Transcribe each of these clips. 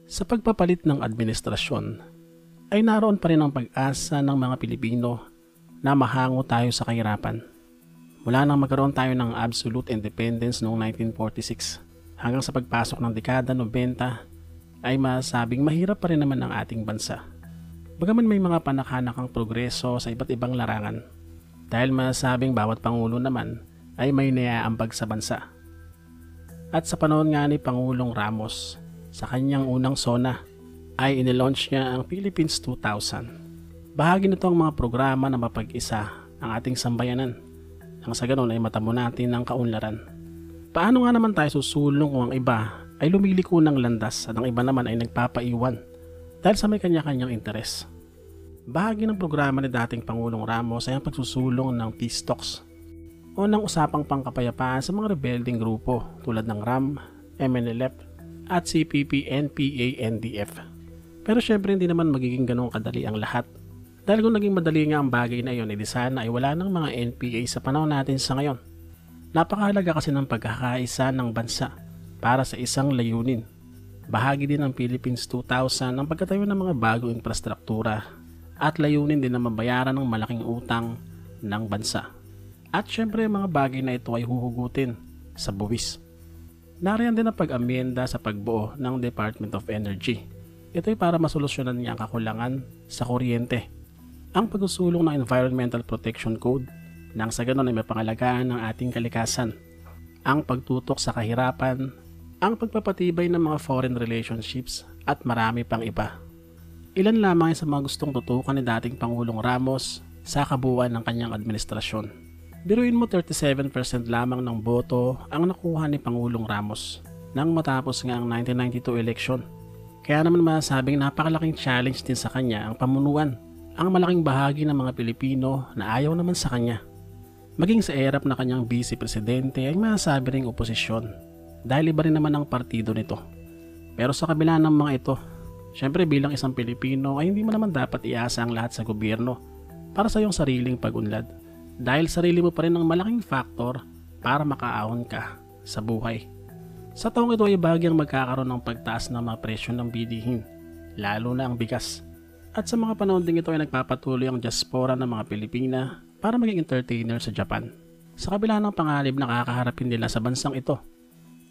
Sa pagpapalit ng administrasyon, ay naroon pa rin ang pag-asa ng mga Pilipino na mahango tayo sa kahirapan. Mula nang magkaroon tayo ng absolute independence noong 1946 hanggang sa pagpasok ng dekada 90 ay masabing mahirap pa rin naman ang ating bansa. Bagaman may mga panakanakang progreso sa iba't ibang larangan dahil masabing bawat pangulo naman ay may naiaambag sa bansa. At sa panahon nga ni Pangulong Ramos, sa kanyang unang SONA ay inilaunch niya ang Philippines 2000. Bahagi nito ang mga programa na mapag-isa ang ating sambayanan. Nang sa ganon ay matamo natin ang kaunlaran. Paano nga naman tayo susulong kung ang iba ay lumiliko ng landas at ang iba naman ay nagpapaiwan dahil sa may kanya-kanyang interes? Bahagi ng programa ni dating Pangulong Ramos ay ang pagsusulong ng peace talks o ng usapang pangkapayapaan sa mga rebelding grupo tulad ng RAM, MNLF at CPP, NPA, NDF. Pero syempre hindi naman magiging ganun kadali ang lahat. Dahil kung naging madali nga ang bagay na iyon, edi sana ay wala ng mga NPA sa panahon natin sa ngayon. Napakahalaga kasi ng pagkakaisa ng bansa para sa isang layunin. Bahagi din ng Philippines 2000 ang pagkatayo ng mga bagong infrastruktura at layunin din na mabayaran ng malaking utang ng bansa. At syempre mga bagay na ito ay huhugutin sa buwis. Nariyan din ang pag-amyenda sa pagbuo ng Department of Energy. Ito ay para masolusyonan niya ang kakulangan sa kuryente. Ang pagsusulong ng Environmental Protection Code nang sa ganon ay mapangalagaan ng ating kalikasan. Ang pagtutok sa kahirapan, ang pagpapatibay ng mga foreign relationships at marami pang iba. Ilan lamang sa mga gustong tutukan ni dating Pangulong Ramos sa kabuuan ng kanyang administrasyon. Biruin mo 37% lamang ng boto ang nakuha ni Pangulong Ramos nang matapos nga ang 1992 election. Kaya naman masasabing napakalaking challenge din sa kanya ang pamunuan, ang malaking bahagi ng mga Pilipino na ayaw naman sa kanya. Maging sa erap na kanyang vice-presidente ay masasabi ring oposisyon dahil iba rin naman ang partido nito. Pero sa kabila ng mga ito, syempre bilang isang Pilipino ay hindi mo naman dapat iasa ang lahat sa gobyerno para sa iyong sariling pag-unlad. Dahil sarili mo pa rin ang malaking faktor para makaahon ka sa buhay. Sa taong ito ay bagyang magkakaroon ng pagtaas ng mga presyo ng bilihin, lalo na ang bigas. At sa mga panahon ding ito ay nagpapatuloy ang diaspora ng mga Pilipina para maging entertainer sa Japan. Sa kabila ng pangalib na kakaharapin nila sa bansang ito,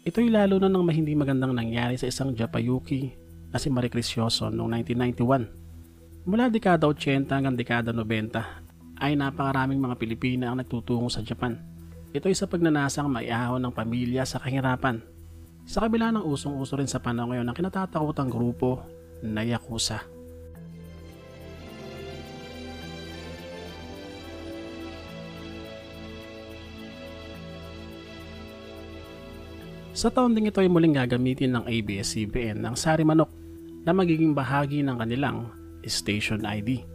ito'y lalo na ng hindi magandang nangyari sa isang Japayuki na si Marie Criscioso noong 1991. Mula dekada 80 hanggang dekada 90, ay napakaraming mga Pilipina ang nagtutungo sa Japan. Ito ay sa pagnanasang maiahon ng pamilya sa kahirapan. Sa kabila ng usong-uso rin sa panahon ngayon ang kinatatakutang grupo na Yakuza. Sa taon ding ito ay muling gagamitin ng ABS-CBN ang sari manok na magiging bahagi ng kanilang station ID.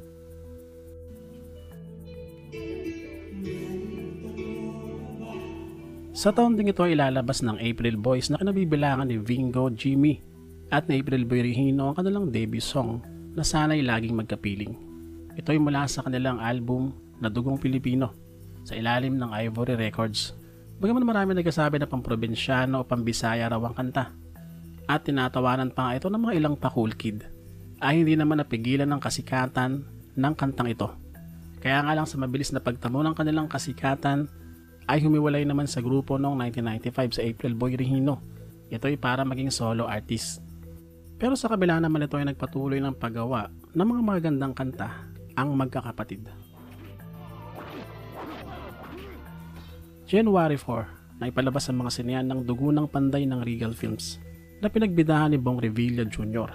Sa taon ding ito ay ilalabas ng April Boys na kinabibilangan ni Vingo, Jimmy at ni April Boy Regino ang kanilang debut song na Sana'y Laging Magkapiling. Ito ay mula sa kanilang album na Dugong Pilipino sa ilalim ng Ivory Records. Bagaman marami nagsasabi na pamprobinsyano o pambisaya raw ang kanta at tinatawanan pa nga ito ng mga ilang pa-cool kid, ay hindi naman napigilan ng kasikatan ng kantang ito. Kaya nga lang sa mabilis na pagtamo ng kanilang kasikatan ay humiwalay naman sa grupo noong 1995 sa April Boy Regino. Ito ay para maging solo artist. Pero sa kabila naman ito ay nagpatuloy ng paggawa ng mga magagandang kanta ang magkakapatid. January 4, na ipalabas ang mga sinehan ng Dugo ng Panday ng Regal Films na pinagbidahan ni Bong Revilla Jr.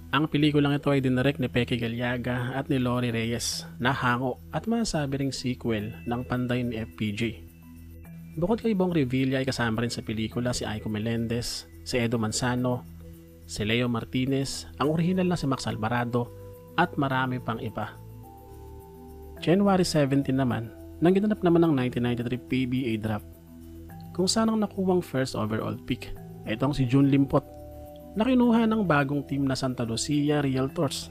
Ang pelikulang ito ay dinirect ni Peque Galiaga at ni Lori Reyes na hango at masasabi ring sequel ng Panday ni FPJ. Bukod kay Bong Revilla ay kasama rin sa pelikula si Aiko Melendez, si Edo Manzano, si Leo Martinez, ang orihinal na si Max Alvarado at marami pang iba. January 17 naman, nang ginanap naman ng 1993 PBA draft kung saan ang nakuwang first overall pick ay itong si June Limpot na kinuha ng bagong team na Santa Lucia Realtors.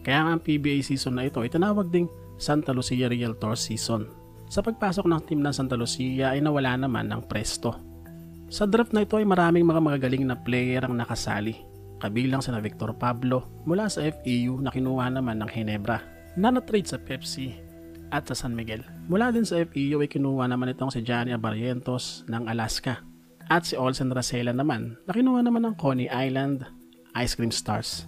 Kaya nga ang PBA season na ito ay tinawag ding Santa Lucia Realtors season. Sa pagpasok ng team ng Santa Lucia ay nawala naman ng presto. Sa draft na ito ay maraming mga magagaling na player ang nakasali kabilang sina Victor Pablo mula sa FEU na kinuha naman ng Ginebra, na na-trade sa Pepsi at sa San Miguel. Mula din sa FEU ay kinuha naman itong si Johnny Abarrientos ng Alaska at si Olsen Racela naman na kinuha naman ng Coney Island Ice Cream Stars.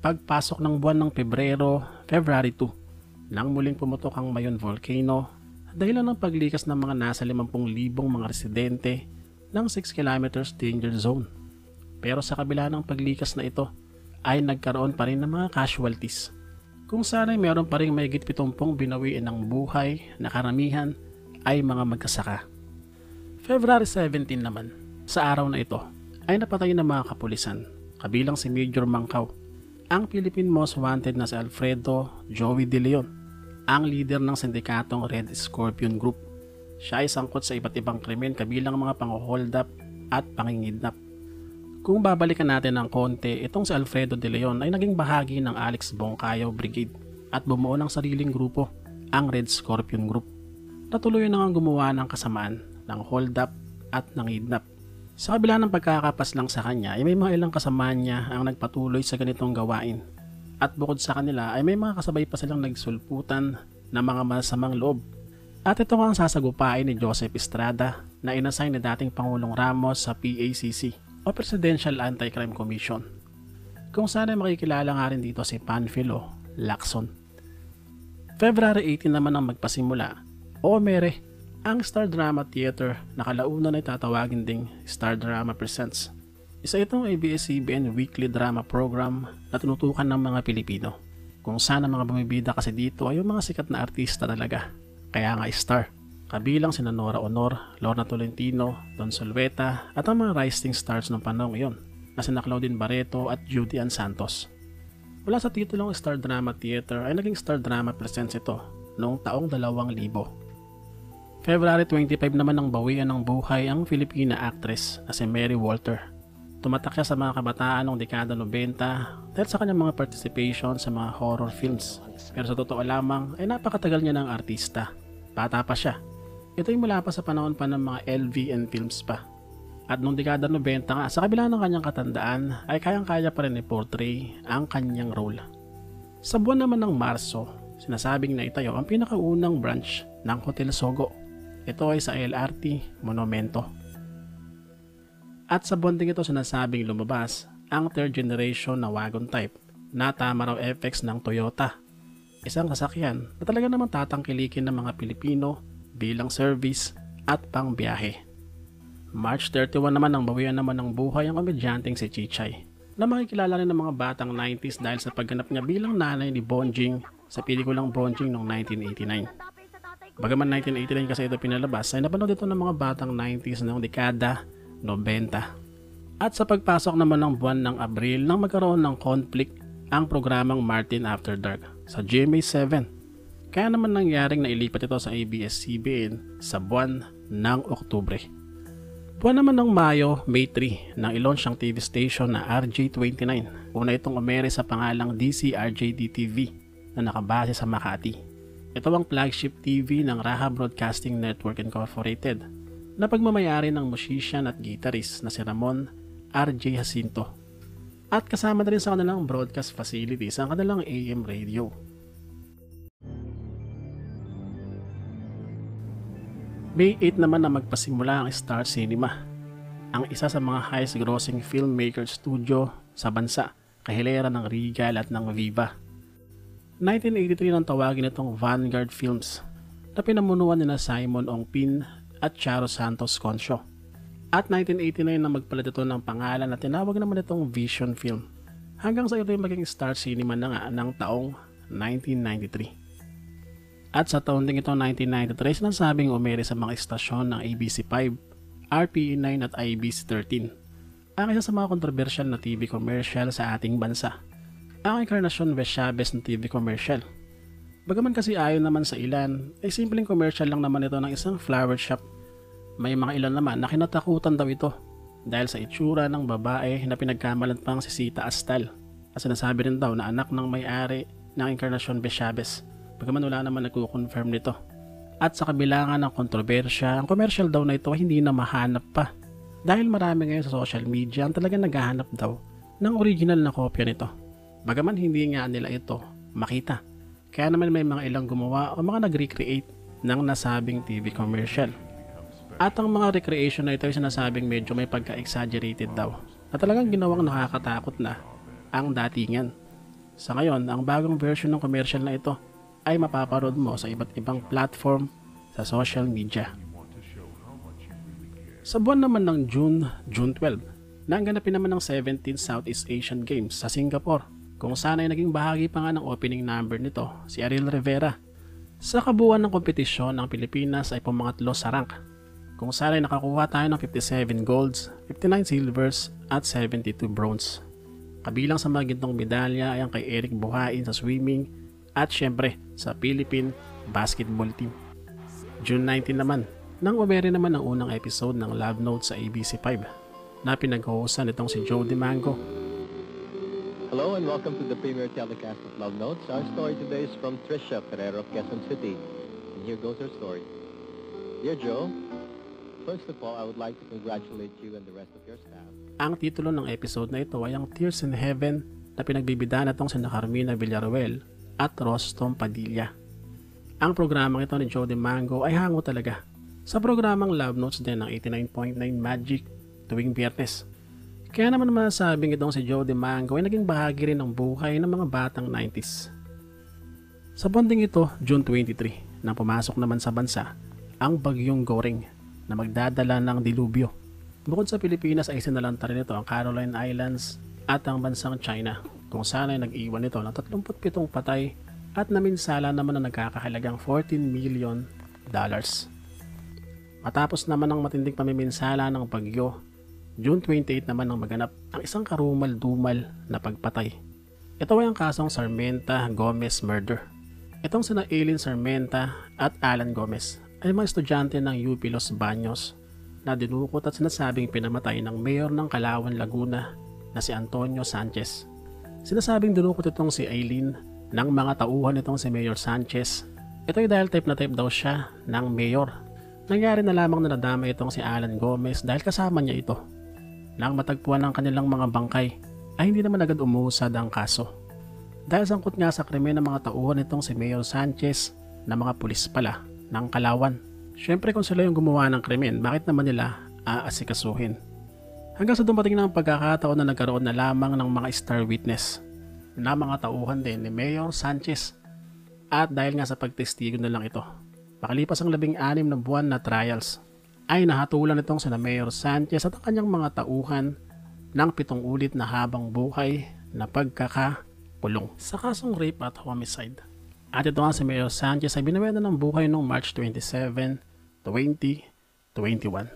Pagpasok ng buwan ng February 2, nang muling pumutok ang Mayon Volcano dahilan ng paglikas ng mga nasa 50,000 mga residente ng 6 kilometers danger zone. Pero sa kabila ng paglikas na ito ay nagkaroon pa rin ng mga casualties, kung saan ay meron pa rin mahigit 70 binawiin ng buhay na karamihan ay mga magkasaka. February 17 naman, sa araw na ito ay napatay ng mga kapulisan, kabilang si Major Mangkaw, ang Philippine Most Wanted na si Alfredo Joey De Leon, ang leader ng sindikatong Red Scorpion Group. Siya ay sangkot sa iba't ibang krimen kabilang mga pang-hold up at pangingidnap. Kung babalikan natin ng konti, itong si Alfredo De Leon ay naging bahagi ng Alex Bongcayo Brigade at bumuo ng sariling grupo, ang Red Scorpion Group. Natuloy na nga gumawa ng kasamaan ng hold up at ng kidnap. Sa kabila ng pagkakapas lang sa kanya ay may mga ilang kasamaan niya ang nagpatuloy sa ganitong gawain. At bukod sa kanila ay may mga kasabay pa silang nagsulputan na mga masamang loob. At ito nga ang sasagupain ni Joseph Estrada na inassign ni dating Pangulong Ramos sa PACC o Presidential Anti-Crime Commission, kung saan ay makikilala nga rin dito si Panfilo Lacson. February 18 naman ang magpasimula o mere ang Star Drama Theater na kalaunan ay tatawagin ding Star Drama Presents. Isa itong ABS-CBN weekly drama program na tinutukan ng mga Pilipino, kung saan ang mga bumibida kasi dito ay yung mga sikat na artista talaga, kaya nga star. Kabilang sina Nora Honor, Lorna Tolentino, Don Solveta at ang mga rising stars ng panahon iyon na sina Claudine Barreto at Judy Ann Santos. Mula sa titulong Star Drama Theater ay naging Star Drama Presents ito noong taong 2000. February 25 naman ang bawian ng buhay ang Filipina actress na si Mary Walter. Tumatak siya sa mga kabataan noong dekada 90 dahil sa kanyang mga participation sa mga horror films. Pero sa totoo lamang ay napakatagal niya ng artista. Bata pa siya. Ito ay mula pa sa panahon pa ng mga LVN films pa. At noong dekada 90 nga, sa kabila ng kanyang katandaan ay kayang-kaya pa rin i-portray ang kanyang role. Sa buwan naman ng Marso, sinasabing na itayo ang pinakaunang branch ng Hotel Sogo. Ito ay sa LRT Monumento. At sa buwan ding ito sinasabing lumabas ang third generation na wagon type na tama raw FX ng Toyota. Isang sasakyan na talaga naman tatangkilikin ng mga Pilipino bilang service at pangbiyahe. March 31 naman ang bawian naman ng buhay ang komedyanteng si Chichay, na makikilala rin ng mga batang 90s dahil sa pagganap niya bilang nanay ni Bonjing sa pelikulang Bonjing noong 1989. Bagaman 1989 kasi ito pinalabas, ay napanood ito ng mga batang 90s noong dekada 90. At sa pagpasok naman ng buwan ng Abril nang magkaroon ng conflict ang programang Martin After Dark sa GMA7. Kaya naman nangyaring nailipat ito sa ABS-CBN sa buwan ng Oktubre. Buwan naman ng Mayo, May 3, nang ilaunch ang TV station na RJ29. Una itong umere sa pangalang DCRJ-DTV na nakabase sa Makati. Ito ang flagship TV ng Raha Broadcasting Network Incorporated na pagmamayari ng musician at guitarist na si Ramon R.J. Jacinto. At kasama na rin sa kanilang broadcast facilities ang kanilang AM radio. May 8 naman na magpasimula ang Star Cinema, ang isa sa mga highest grossing filmmaker studio sa bansa, kahilera ng Regal at ng Viva. 1983 nang tawagin itong Vanguard Films na pinamunuan nila Simon Ongpin at Charo Santos Concio. At 1989 na magpalit ito ng pangalan at tinawag naman itong Vision Film, hanggang sa ito yung maging Star Cinema na nga ng taong 1993. At sa taon ding ito 1993 sinasabing umere sa mga istasyon ng ABC5, RPE9 at IBC13. Ang isa sa mga kontrobersyal na TV commercial sa ating bansa, ang Encarnacion Vesaves na TV commercial. Bagaman kasi ayon naman sa ilan, ay simpleng commercial lang naman ito ng isang flower shop. May mga ilan naman na kinatakutan daw ito dahil sa itsura ng babae na pinagkamalan pang si Sita Astal, at sinasabi rin daw na anak ng may-ari ng Encarnacion Vesaves. Bagaman wala naman nagko-confirm nito. At sa kabila nga ng kontrobersya, ang commercial daw na ito ay hindi na mahanap pa dahil marami ngayon sa social media ang talagang naghahanap daw ng original na kopya nito. Bagaman hindi nga nila ito makita. Kaya naman may mga ilang gumawa o mga nag-recreate ng nasabing TV commercial. At ang mga recreation na ito ay sinasabing medyo may pagka-exaggerated daw, na talagang ginawang nakakatakot na ang datingan. Sa ngayon, ang bagong version ng commercial na ito ay mapaparod mo sa iba't ibang platform sa social media. Sa buwan naman ng June 12, naganapin naman ng 17th Southeast Asian Games sa Singapore, kung saan ay naging bahagi pa nga ng opening number nito si Ariel Rivera. Sa kabuuan ng kompetisyon, ang Pilipinas ay pumangatlo sa rank, kung saan ay nakakuha tayo ng 57 golds, 59 silvers at 72 bronze. Kabilang sa mga gintong medalya ay ang kay Eric Buhain sa swimming at syempre sa Philippine basketball team. June 19 naman, nang umere naman ang unang episode ng Love Notes sa ABC5 na pinag-hosan itong si Joe DeMango. Hello and welcome to the premiere telecast of Love Notes. Our story today is from Trisha Ferrero of Quezon City. And here goes her story. Dear Joe, first of all, I would like to congratulate you and the rest of your staff. Ang titulo ng episode na ito ay ang Tears in Heaven na pinagbibidaan itong sina Carmina Villaruel at Rostom Padilla. Ang programang ito ni Joe DeMango ay hango talaga sa programang Love Notes din ng 89.9 Magic tuwing Biyernes. Kaya naman masasabing itong si Joe DeMango ay naging bahagi rin ng buhay ng mga batang 90s. Sa bonding ito, June 23, nang pumasok naman sa bansa ang Bagyong Goring na magdadala ng dilubyo. Bukod sa Pilipinas ay sinalanta rin ito ang Caroline Islands at ang bansang China, kung saan ay nag-iwan ito ng 37 patay at naminsala naman na nagkakahalagang $14 million. Matapos naman ang matinding pamiminsala ng bagyo, June 28 naman nang maganap ang isang karumal-dumal na pagpatay. Ito ay ang kasong Sarmenta Gomez murder. Itong sina Aileen Sarmenta at Alan Gomez ay mga estudyante ng UP Los Baños na dinukot at sinasabing pinamatay ng mayor ng Calauan, Laguna na si Antonio Sanchez. Sinasabing dinukot itong si Aileen ng mga tauhan itong si Mayor Sanchez. Ito ay dahil type na type daw siya ng mayor. Nangyari na lamang na nadama itong si Alan Gomez dahil kasama niya ito. Nang matagpuan ng kanilang mga bangkay ay hindi naman agad umuusad ang kaso. Dahil sangkot nga sa krimen ng mga tauhan itong si Mayor Sanchez na mga pulis pala ng Calauan. Siyempre kung sila yung gumawa ng krimen, bakit naman nila aasikasuhin? Hanggang sa dumating na ang pagkakataon na nagkaroon na lamang ng mga star witness na mga tauhan din ni Mayor Sanchez. At dahil nga sa pagtestigo na lang ito, makalipas ang 16 na buwan na trials, ay nahatulan itong sina Mayor Sanchez at ang kanyang mga tauhan ng 7 ulit na habang buhay na pagkakakulong sa kasong rape at homicide. At ito nga si Mayor Sanchez ay binawian ng buhay noong March 27, 2021.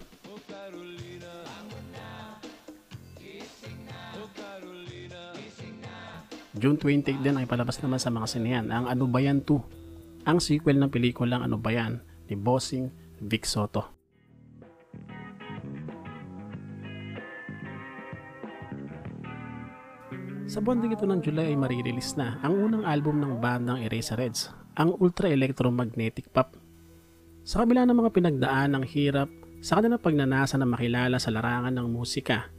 June 28 din ay palabas naman sa mga sinehan ang Ano Ba Yan 2, ang sequel ng pelikulang Ano Ba Yan ni Bossing Vic Soto. Sa bonding ito ng July ay marirelease na ang unang album ng bandang Eraserheads, ang Ultra Electromagnetic Pop. Sa kabila ng mga pinagdaan ng hirap sa kanilang pagnanasa na makilala sa larangan ng musika,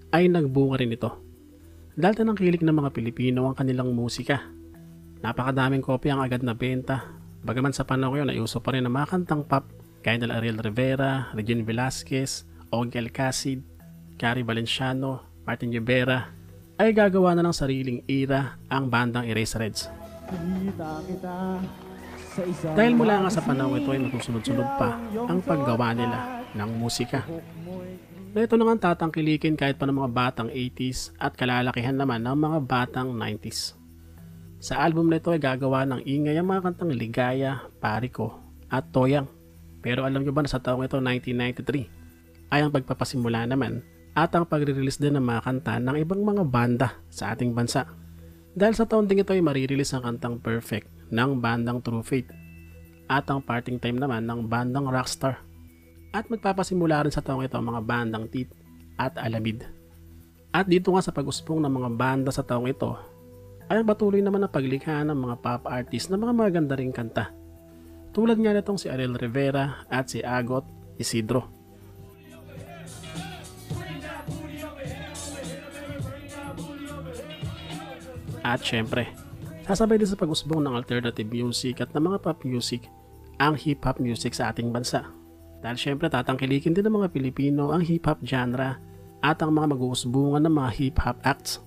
ay nagbunga rin ito. Dahil tinangkilik ng mga Pilipino ang kanilang musika. Napakadaming kopya ang agad na benta, bagaman sa panahon yun ay uso pa rin ang mga kantang pop gaya nila Ariel Rivera, Regine Velasquez, Ogie Alcacid, Cari Valenciano, Martin Rivera, ay gagawa na ng sariling era ang bandang Eraserheads. Dahil mula nga sa panahon ito ay masusunod-sunod pa ang paggawa nila ng musika. Na ito na nga tatangkilikin kahit pa ng mga batang 80s at kalalakihan naman ng mga batang 90s. Sa album na ito ay gagawa ng ingay ang mga kantang Ligaya, Pariko at Toyang. Pero alam nyo ba na sa taong ito 1993 ay ang pagpapasimula naman at ang pagre-release din ng mga kanta ng ibang mga banda sa ating bansa. Dahil sa taon ding ito ay marirelease ang kantang Perfect ng bandang True Faith at ang Parting Time naman ng bandang Rockstar. At magpapasimula rin sa taong ito ang mga bandang Teeth at Alamid. At dito nga sa pag-usbong ng mga banda sa taong ito ay ang patuloy naman na paglikha ng mga pop artists na mga maganda ring kanta. Tulad nga nitong si Ariel Rivera at si Agot Isidro. At syempre, sasabay din sa pag-usbong ng alternative music at ng mga pop music ang hip-hop music sa ating bansa. Dahil syempre tatangkilikin din ng mga Pilipino ang hip-hop genre at ang mga mag-uusbungan ng mga hip-hop acts.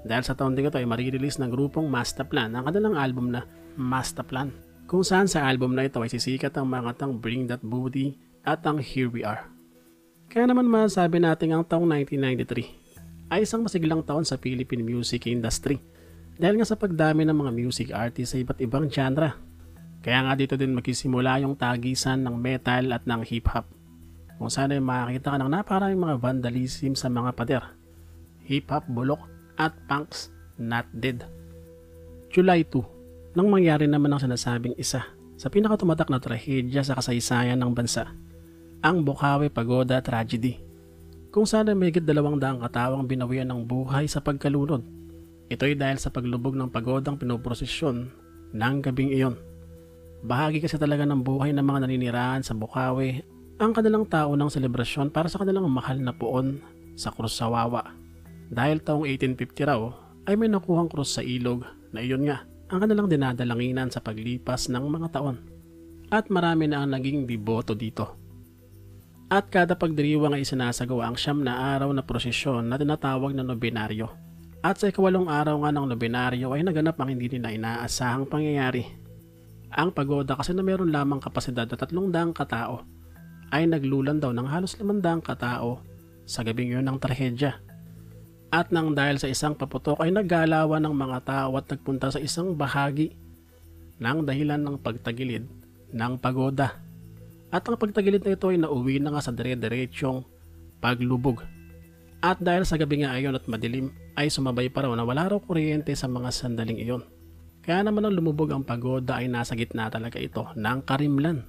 Dahil sa taon din ito ay marirelease ng grupong Masterplan ang kanilang album na Masterplan, kung saan sa album na ito ay sisikat ang mga kantang Bring That Booty at ang Here We Are. Kaya naman masasabi natin ang taong 1993 ay isang masiglang taon sa Philippine music industry dahil nga sa pagdami ng mga music artists sa iba't ibang genre. Kaya nga dito din magsisimula yung tagisan ng metal at ng hip-hop, kung saan ay makakita ka ng napakaraming mga vandalism sa mga pader, hip-hop bulok at punks not dead. July 2, nang mangyari naman ang sinasabing isa sa pinakatumatak na trahedya sa kasaysayan ng bansa, ang Bocaue Pagoda Tragedy, kung saan ay mahigit 200 katawang binawian ng buhay sa pagkalunod. Ito ay dahil sa paglubog ng pagodang pinoprosesyon ng gabing iyon. Bahagi kasi talaga ng buhay ng mga naninirahan sa Bocaue ang kanilang taunang selebrasyon para sa kanilang mahal na poon sa Cruz Sawawa. Dahil taong 1850 raw ay may nakuhang krus sa ilog na iyon nga ang kanilang dinadalanginan sa paglipas ng mga taon. At marami na ang naging biboto dito. At kada pagdiriwang ay sinasagawa ang 9 na araw na prosesyon na tinatawag na nobenaryo. At sa 8 araw nga ng nobenaryo ay naganap ang hindi nila inaasahang pangyayari. Ang pagoda kasi na meron lamang kapasidad na 300 katao ay naglulan daw ng halos 500 katao sa gabing yun ng trahedya. At nang dahil sa isang paputok ay naggalawan ng mga tao at nagpunta sa isang bahagi ng dahilan ng pagtagilid ng pagoda. At ang pagtagilid na ito ay nauwi na nga sa dire-diretsyong paglubog. At dahil sa gabi nga ayon at madilim ay sumabay pa raw na wala raw kuryente sa mga sandaling iyon. Kaya naman nang lumubog ang pagoda ay nasa gitna talaga ito ng karimlan.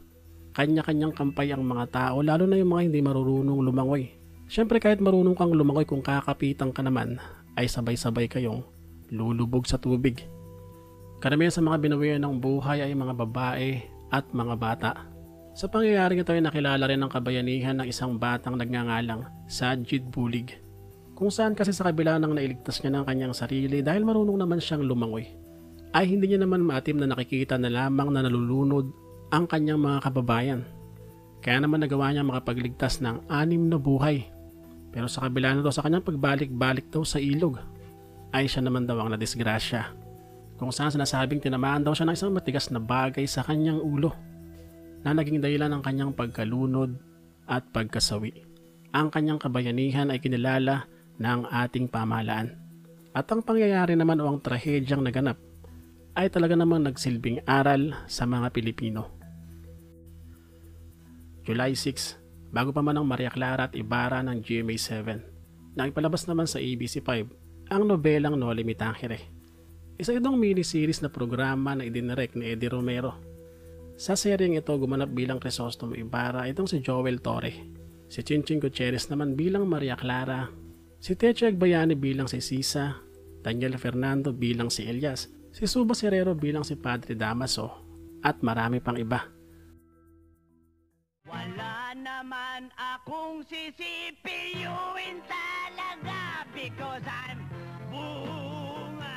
Kanya-kanyang kampay ang mga tao, lalo na yung mga hindi marunong lumangoy. Siyempre kahit marunong kang lumangoy, kung kakapitan ka naman ay sabay-sabay kayong lulubog sa tubig. Karamihan sa mga binawian ng buhay ay mga babae at mga bata. Sa pangyayaring ito ay nakilala rin ang kabayanihan ng isang batang nagngangalang Sajid Bulig, kung saan kasi sa kabila ng nailigtas niya ng kanyang sarili dahil marunong naman siyang lumangoy, ay hindi niya naman maatim na nakikita na lamang na nalulunod ang kanyang mga kababayan. Kaya naman nagawa niya makapagligtas ng 6 na buhay. Pero sa kabila nito, sa kanyang pagbalik-balik daw sa ilog, ay siya naman daw ang nadisgrasya, kung saan sinasabing tinamaan daw siya ng isang matigas na bagay sa kanyang ulo na naging dahilan ng kanyang pagkalunod at pagkasawi. Ang kanyang kabayanihan ay kinilala ng ating pamahalaan. At ang pangyayari naman o ang trahedyang naganap ay talaga namang nagsilbing aral sa mga Pilipino. July 6, bago pa man ang Maria Clara at Ibarra ng GMA7, nang ipalabas naman sa ABC5 ang nobelang Noli Me Tangere. Isa itong mini-series na programa na idinirect ni Eddie Romero. Sa seryeng ito gumanap bilang Crisostomo Ibarra itong si Joel Torre, si Chinching Gutierrez naman bilang Maria Clara, si Teche Agbayani bilang si Sisa, Daniel Fernando bilang si Elias, si Suba Serrero bilang si Padre Damaso, at marami pang iba. Wala naman akong sisipiyuin talaga because I'm bunga.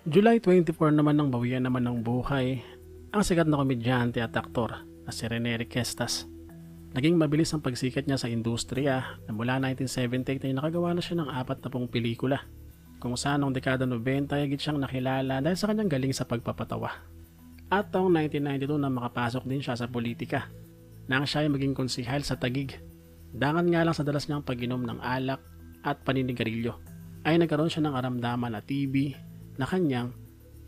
July 24 naman nang bawian naman ng buhay ang sikat na komedyante at aktor na si Rene Requestas. Naging mabilis ang pagsikat niya sa industriya na mula 1978 ay nakagawa na siya ng 40 pelikula, kung saan noong dekada 90 ay higit siyang nakilala dahil sa kanyang galing sa pagpapatawa. At taong 1992 na makapasok din siya sa politika, nang siya ay maging konsihal sa Taguig. Dangan nga lang sa dalas niyang pag-inom ng alak at paninigarilyo, ay nagkaroon siya ng karamdaman na TB na kanyang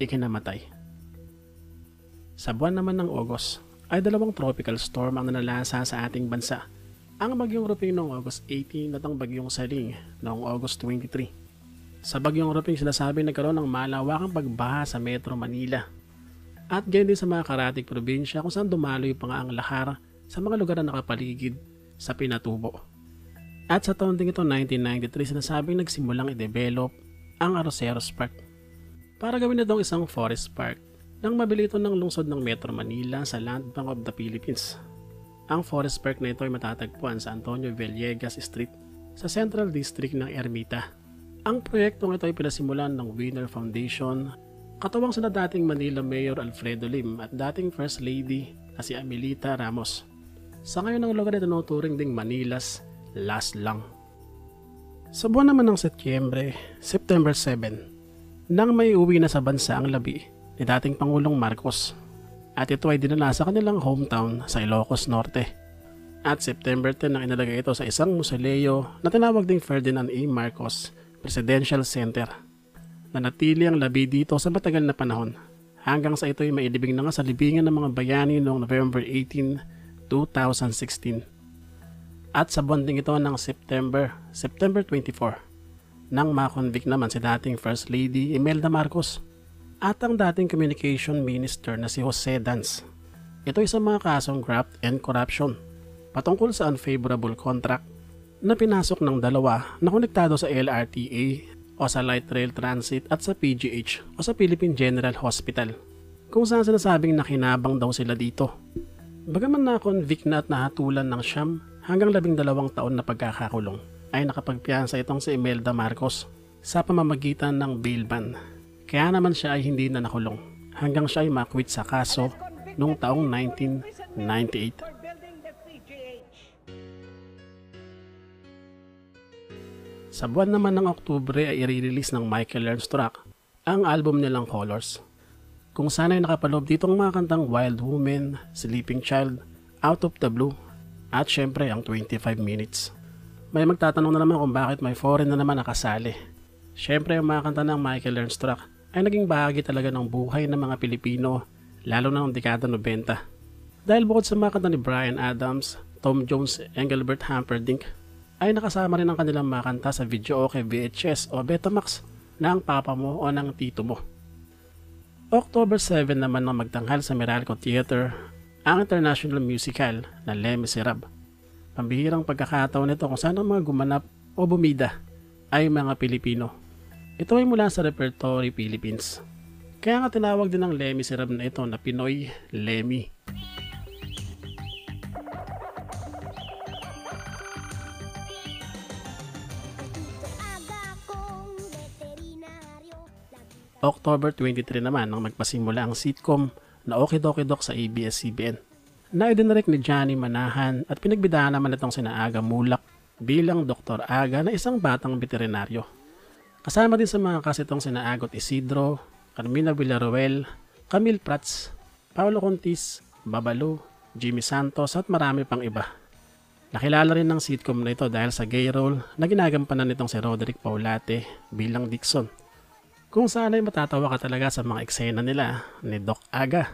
ikinamatay. Sa buwan naman ng August, ay 2 tropical storm ang nanalasa sa ating bansa. Ang bagyong Ruping noong August 18 at ang bagyong Saling noong August 23. Sa bagyong Ruping sinasabi nagkaroon ng malawakang pagbaha sa Metro Manila. At ganyan din sa mga karatig probinsya kung saan dumaloy pa nga ang lahar sa mga lugar na nakapaligid sa Pinatubo. At sa taon ding ito 1993 sinasabing nagsimulang i-develop ang Arroceros Park para gawin itong isang forest park nang mabili ito ng lungsod ng Metro Manila sa Land Bank of the Philippines. Ang forest park na ito ay matatagpuan sa Antonio Villegas Street sa Central District ng Ermita. Ang proyektong ito ay pinasimulan ng Winner Foundation, katuwang sina dating Manila Mayor Alfredo Lim at dating First Lady na si Amelita Ramos. Sa ngayon ang lugar ito tinuturing ding Manila's last lang. Sa buwan naman ng September 7, nang may uwi na sa bansa ang labi ni dating Pangulong Marcos at ito ay dinala sa kanilang hometown sa Ilocos Norte. At September 10 nang inilagay ito sa isang musoleo na tinawag ding Ferdinand A. Marcos Presidential Center. Nanatili ang labi dito sa matagal na panahon hanggang sa ito ay mailibing na nga sa libingan ng mga bayani noong November 18, 2016. At sa buwan ding ito ng September 24, nang makonvict naman si dating First Lady Imelda Marcos at ang dating Communication Minister na si Jose Dance. Ito ay sa mga kasong graft and corruption patungkol sa unfavorable contract na pinasok ng dalawa na konektado sa LRTA o sa Light Rail Transit at sa PGH o sa Philippine General Hospital, kung saan sinasabing nakinabang daw sila dito. Bagaman na-convict na at nahatulan ng 9 hanggang 12 taon na pagkakakulong, ay nakapagpiyansa itong si Imelda Marcos sa pamamagitan ng bail ban. Kaya naman siya ay hindi na nakulong hanggang siya ay makwit sa kaso noong taong 1998. Sa buwan naman ng Oktubre ay i-release ng Michael Learnstruck ang album nilang Colors, kung saan ay nakapaloob dito ang mga kantang Wild Woman, Sleeping Child, Out of the Blue, at syempre ang 25 Minutes. May magtatanong na naman kung bakit may foreign na naman nakasali. Syempre ang mga kanta ng Michael Learnstruck ay naging bahagi talaga ng buhay ng mga Pilipino, lalo na noong dekada 90. Dahil bukod sa mga kanta ni Bryan Adams, Tom Jones, Engelbert Humperdinck, ay nakasama rin ang kanilang mga kanta sa video okay VHS o Betamax na ang papa mo o ng tito mo. October 7 naman nang magtanghal sa Meralco Theater ang international musical na Les Miserables. Pambihirang pagkakataon nito kung saan ang mga gumanap o bumida ay mga Pilipino. Ito ay mula sa Repertory Philippines. Kaya nga tinawag din ng Les Miserables na ito na Pinoy Lemmy. October 23 naman nang magpasimula ang sitcom na Okidokidok sa ABS-CBN. Na-idinerect ni Johnny Manahan at pinagbidahan naman itong sina Aga Mulak bilang Dr. Aga na isang batang veterinaryo. Kasama din sa mga cast itong sina Agot Isidro, Carmina Villaruel, Camille Prats, Paolo Contis, Babalo, Jimmy Santos at marami pang iba. Nakilala rin ng sitcom na ito dahil sa gay role na ginagampanan nitong si Roderick Paulate bilang Dixon, kung saan ay matatawa ka talaga sa mga eksena nila ni Doc Aga.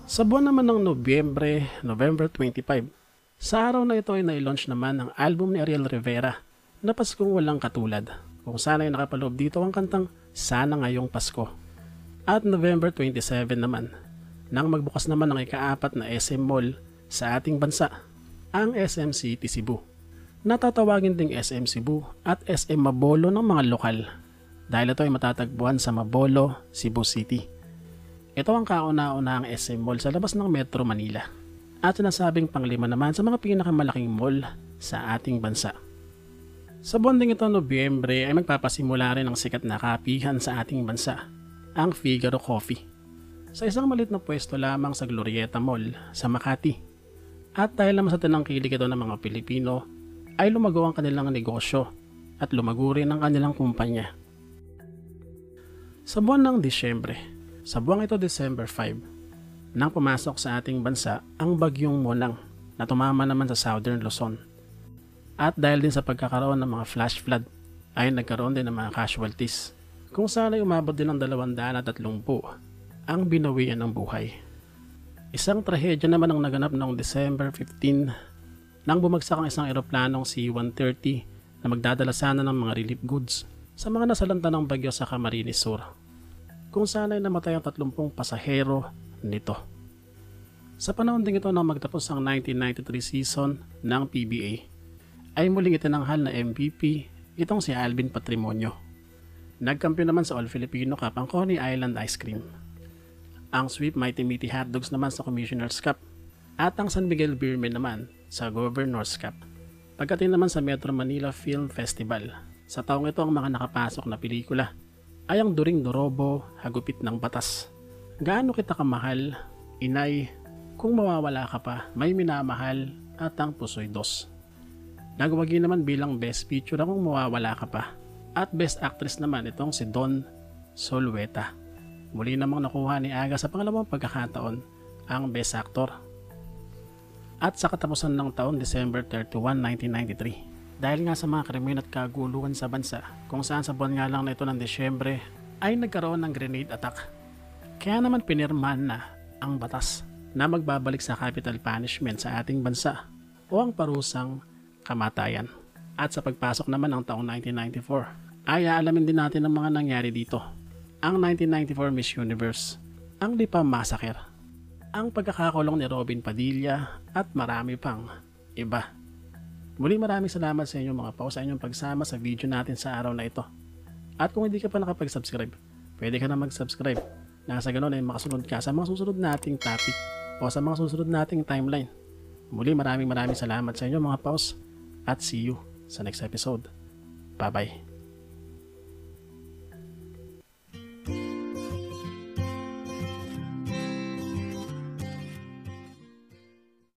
Sa buwan naman ng November 25, sa araw na ito ay nai-launch naman ang album ni Ariel Rivera na Paskong Walang Katulad, kung saan ay nakapaloob dito ang kantang Sana Ngayong Pasko. At November 27 naman, nang magbukas naman ang ika-4 na SM Mall sa ating bansa, ang SM City Cebu. Natatawagin ding SM Cebu at SM Mabolo ng mga lokal dahil ito ay matatagpuan sa Mabolo, Cebu City. Ito ang kauna-unahang SM Mall sa labas ng Metro Manila at sinasabing panglima naman sa mga pinakamalaking mall sa ating bansa. Sa buwan ding ito Nobyembre ay magpapasimula rin ang sikat na kapihan sa ating bansa, ang Figaro Coffee, sa isang maliit na pwesto lamang sa Glorieta Mall sa Makati. At dahil naman sa tinangkilik ito ng mga Pilipino, ay lumago ang kanilang negosyo at lumago rin ang kanilang kumpanya. Sa buwan ng Disyembre, sa buwang ito December 5, nang pumasok sa ating bansa ang bagyong Monang na tumama naman sa Southern Luzon. At dahil din sa pagkakaroon ng mga flash flood, ay nagkaroon din ng mga casualties, kung saan ay umabot din ng 230 ang binawian ng buhay. Isang trahedya naman ang naganap noong December 15 nang bumagsak ang isang eroplanong C-130 na magdadala sana ng mga relief goods sa mga nasalanta ng bagyo sa Camarines Sur, kung saan ay namatay ang 30 pasahero nito. Sa panahon din ito nang magtapos ang 1993 season ng PBA, ay muling itinanghal na MVP itong si Alvin Patrimonio. Nagkampiyon naman sa All Filipino Cup ang Coney Island Ice Cream. Ang Sweep Mighty Meaty Hotdogs naman sa Commissioner's Cup. At ang San Miguel Beermen naman sa Governor's Cup. Pagdating naman sa Metro Manila Film Festival, sa taong ito ang mga nakapasok na pelikula ay ang During Dorobo, Hagupit ng Batas, Gaano Kita Kamahal, Inay, Kung Mawawala Ka Pa, May Minamahal, at Ang Puso'y Dos. Nagwagi naman bilang Best Picture ang Kung Mawawala Ka Pa, at Best Actress naman itong si Dawn Zulueta. Muli namang nakuha ni Aga sa pangalawang pagkakataon ang Best Actor. At sa katapusan ng taon, December 31, 1993, dahil nga sa mga krimen at kaguluhan sa bansa, kung saan sa buwan nga lang na ito ng Desyembre ay nagkaroon ng grenade attack. Kaya naman pinirmahan na ang batas na magbabalik sa capital punishment sa ating bansa o ang parusang kamatayan. At sa pagpasok naman ng taong 1994 ay aalamin din natin ang mga nangyari dito. Ang 1994 Miss Universe, ang Lipa Massacre, ang pagkakakulong ni Robin Padilla at marami pang iba. Muli maraming salamat sa inyo mga pao sa inyong pagsama sa video natin sa araw na ito. At kung hindi ka pa nakapag-subscribe, pwede ka na mag-subscribe. Nasa ganun ay makasunod ka sa mga susunod nating topic o sa mga susunod nating timeline. Muli maraming salamat sa inyo mga paos at see you sa next episode. Bye bye.